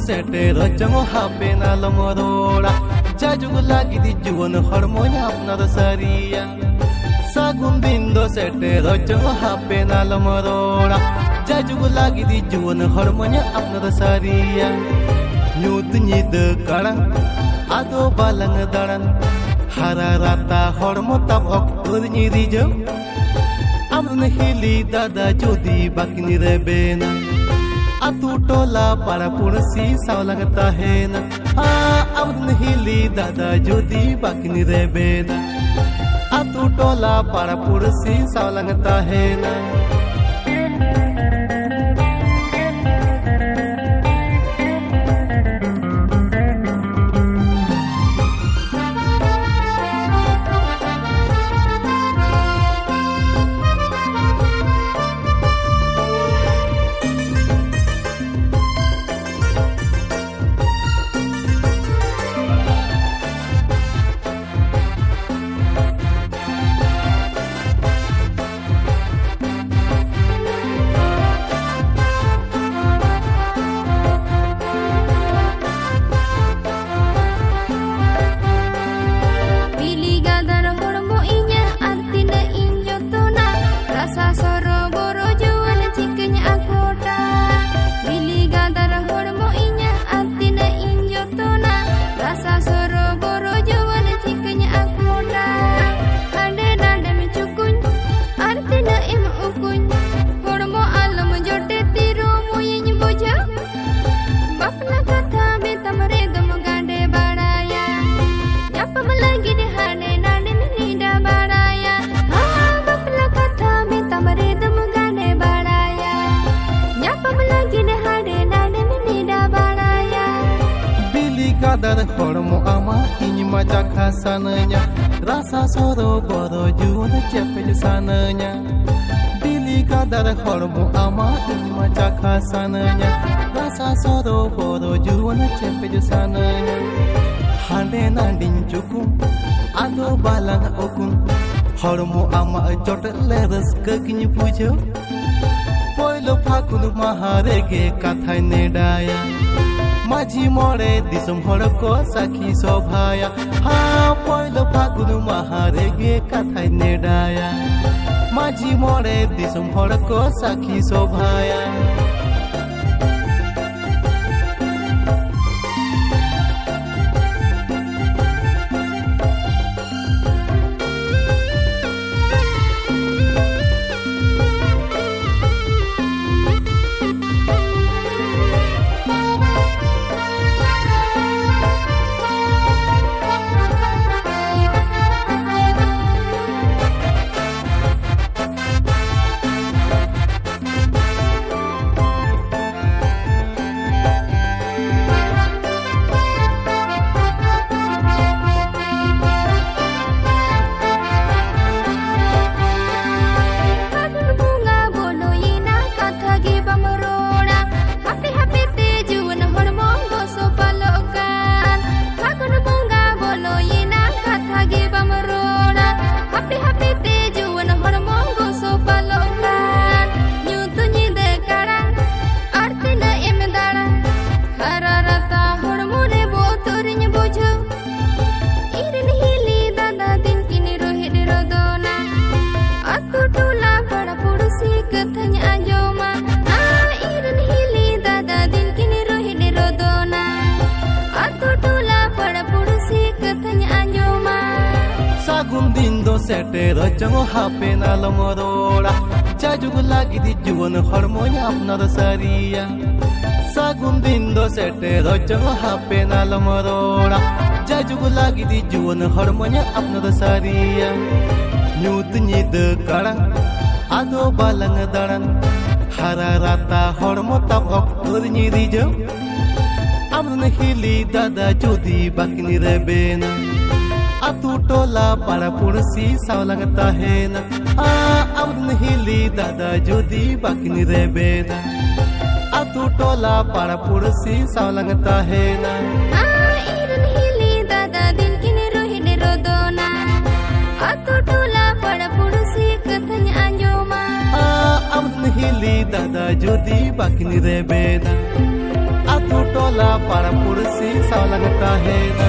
setero jango hape na lomorora Jajug lagi di juwan hormonya apnar saria Sagun dindo setero jango hape na lomorora Jajug lagi di juwan hormonya apnar saria Nyut nyid karang ado balang daran Hararata hormo tab ok nyiri jam Amrun hili dada jodi bakni rebena Atu tola para pursi saulagta hai na Amrun hili dada jodi bakni rebena Atu tola para pursi saulagta hai na Kadar hormo ama ini macak hasananya Rasa soro boro jual cepet sananya Bili kadar hormo ama ini macak hasananya Rasa soro boro jual cepet sananya Hande nanding cukup ado balang okun Hormo ama jot leres kekini pujo Poilo phakun maharege kathai nedaya Maji more disum horko sakhi sobhaya Ha poilo phagunu maharege kathai nedaya Maji more disum horko sakhi sobhaya Gundindo setero jango hape na lomorora Jajug lagi di juwan hormonya apnar saria Sagundindo setero jango hape na lomorora Jajug lagi di juwan hormonya apnar saria Nyut nyid karang ado balang daran Hararata hormo tab ok nyiri jam Amrun hili dada jodi bakni rebena Atu tola para pursi saulagta hai na Amrun hili dada jodi bakni rebena Atu tola para pursi saulagta hai na Irun hili dada din kini rohini rodona Atu tola para pursi kathanya anjoma Amrun hili हिली दादा जुदी बाकिन रेबेना आतु टोला पाड़ा पुरसी सावलंग ताहेना